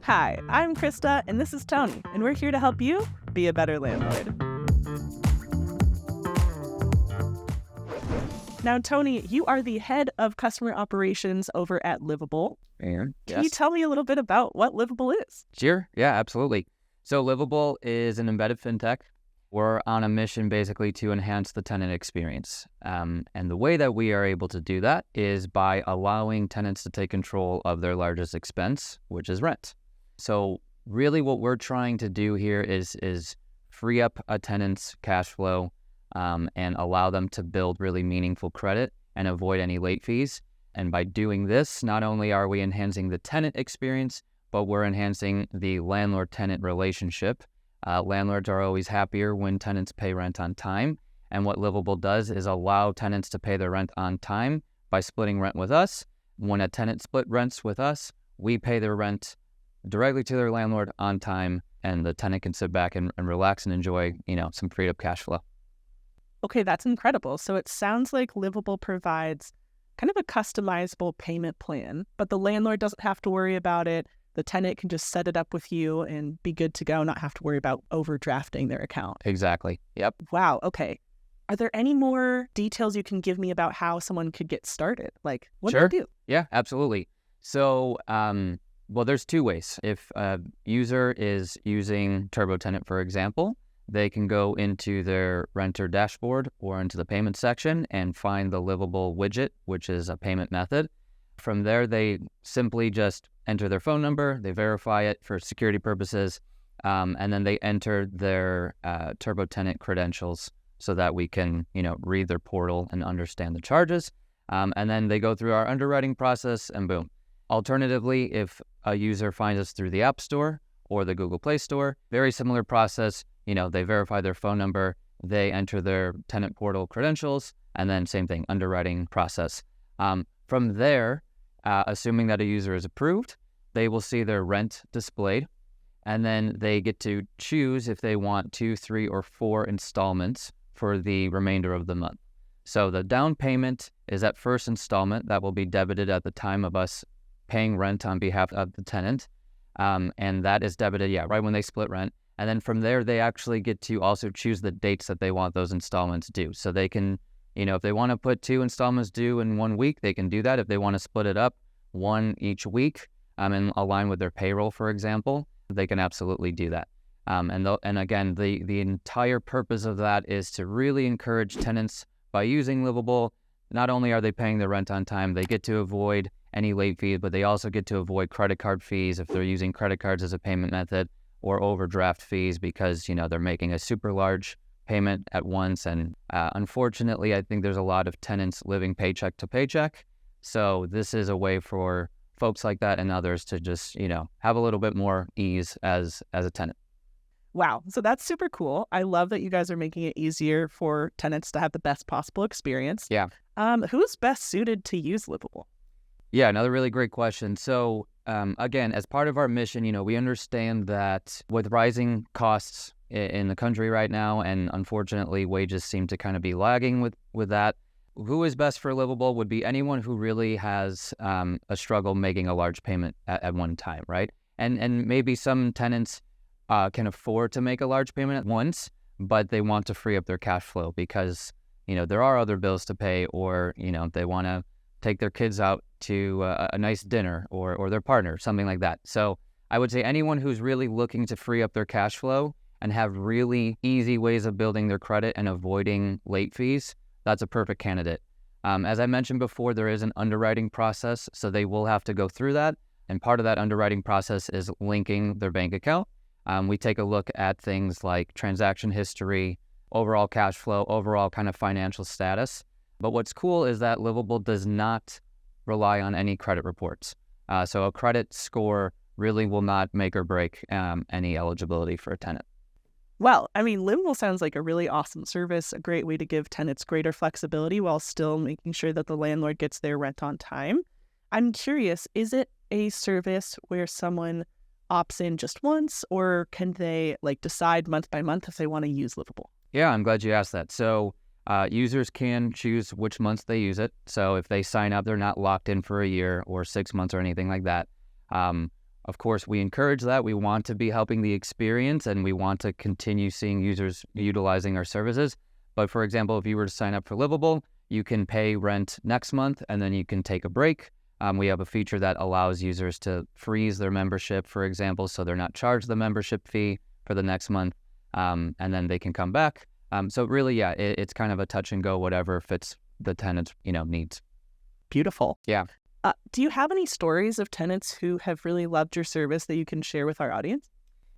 Hi, I'm Krista, and this is Tony, and we're here to help you be a better landlord. Now, Tony, you are the head of customer operations over at Livble. And Can you tell me a little bit about what Livble is? Sure. Yeah, absolutely. So Livable is an embedded fintech. We're on a mission basically to enhance the tenant experience. And the way that we are able to do that is by allowing tenants to take control of their largest expense, which is rent. So really what we're trying to do here is free up a tenant's cash flow and allow them to build really meaningful credit and avoid any late fees. And by doing this, not only are we enhancing the tenant experience, but we're enhancing the landlord-tenant relationship. Landlords are always happier when tenants pay rent on time. And what Livable does is allow tenants to pay their rent on time by splitting rent with us. When a tenant split rents with us, we pay their rent directly to their landlord on time, and the tenant can sit back and relax and enjoy, some freed up cash flow. Okay, that's incredible. So it sounds like Livable provides kind of a customizable payment plan, but the landlord doesn't have to worry about it. The tenant can just set it up with you and be good to go, not have to worry about overdrafting their account. Exactly. Yep. Wow, okay. Are there any more details you can give me about how someone could get started? Like, what do Sure. they do? Yeah, absolutely. So, there's two ways. If a user is using TurboTenant, for example, they can go into their renter dashboard or into the payment section and find the Livable widget, which is a payment method. From there, they simply just enter their phone number, they verify it for security purposes, and then they enter their TurboTenant credentials so that we can, read their portal and understand the charges. And then they go through our underwriting process and boom. Alternatively, if a user finds us through the App Store or the Google Play Store, very similar process. They verify their phone number, they enter their tenant portal credentials, and then same thing, underwriting process. From there, assuming that a user is approved, they will see their rent displayed, and then they get to choose if they want 2, 3, or 4 installments for the remainder of the month. So the down payment is that first installment that will be debited at the time of us paying rent on behalf of the tenant. And that is debited, right when they split rent. And then from there, they actually get to also choose the dates that they want those installments due. So they can, if they want to put 2 installments due in 1 week, they can do that. If they want to split it up, 1 each week, and align with their payroll, for example, they can absolutely do that. And again, the entire purpose of that is to really encourage tenants by using Livable. Not only are they paying their rent on time, they get to avoid any late fees, but they also get to avoid credit card fees if they're using credit cards as a payment method, or overdraft fees because, they're making a super large payment at once. And unfortunately, I think there's a lot of tenants living paycheck to paycheck. So this is a way for folks like that and others to just, have a little bit more ease as a tenant. Wow, so that's super cool. I love that you guys are making it easier for tenants to have the best possible experience. Yeah. Who's best suited to use Livable? Yeah, another really great question. So again, as part of our mission, we understand that with rising costs in the country right now, and unfortunately wages seem to kind of be lagging with that, who is best for Livable would be anyone who really has a struggle making a large payment at one time, right? And maybe some tenants can afford to make a large payment at once, but they want to free up their cash flow because, there are other bills to pay, or, they want to take their kids out to a nice dinner or their partner, something like that. So I would say anyone who's really looking to free up their cash flow and have really easy ways of building their credit and avoiding late fees, that's a perfect candidate. As I mentioned before, there is an underwriting process, so they will have to go through that. And part of that underwriting process is linking their bank account. We take a look at things like transaction history, overall cash flow, overall kind of financial status. But what's cool is that Livable does not rely on any credit reports. So a credit score really will not make or break any eligibility for a tenant. Well, Livble sounds like a really awesome service, a great way to give tenants greater flexibility while still making sure that the landlord gets their rent on time. I'm curious, is it a service where someone opts in just once, or can they decide month by month if they want to use Livable? Yeah, I'm glad you asked that. So Users can choose which months they use it. So if they sign up, they're not locked in for a year or 6 months or anything like that. Of course, we encourage that. We want to be helping the experience, and we want to continue seeing users utilizing our services. But for example, if you were to sign up for Livable, you can pay rent next month, and then you can take a break. We have a feature that allows users to freeze their membership, for example, so they're not charged the membership fee for the next month, and then they can come back. So really, yeah, it's kind of a touch and go, whatever fits the tenant's needs. Beautiful. Yeah. Do you have any stories of tenants who have really loved your service that you can share with our audience?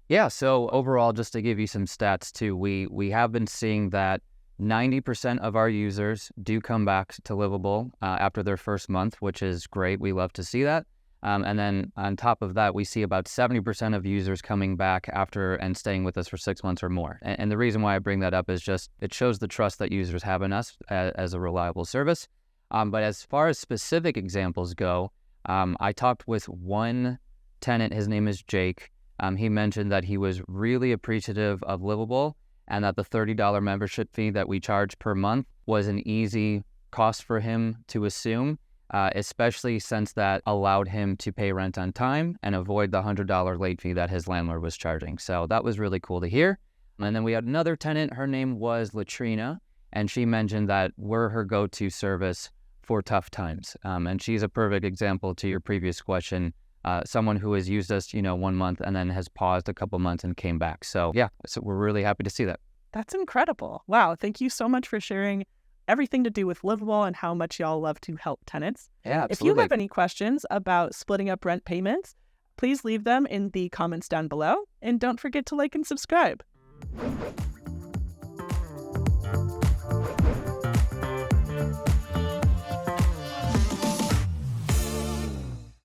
Yeah. So overall, just to give you some stats too, we have been seeing that 90% of our users do come back to Livable after their first month, which is great. We love to see that. And then on top of that, we see about 70% of users coming back after and staying with us for 6 months or more. And the reason why I bring that up is just it shows the trust that users have in us as a reliable service. But as far as specific examples go, I talked with one tenant. His name is Jake. He mentioned that he was really appreciative of Livable and that the $30 membership fee that we charge per month was an easy cost for him to assume, especially since that allowed him to pay rent on time and avoid the $100 late fee that his landlord was charging. So that was really cool to hear. And then we had another tenant. Her name was Latrina, and she mentioned that we're her go-to service for tough times. And she's a perfect example to your previous question. Someone who has used us, 1 month and then has paused a couple months and came back. So yeah, so we're really happy to see that. That's incredible. Wow. Thank you so much for sharing everything to do with Livable and how much y'all love to help tenants. Yeah, If you absolutely. have any questions about splitting up rent payments, please leave them in the comments down below. And don't forget to like and subscribe.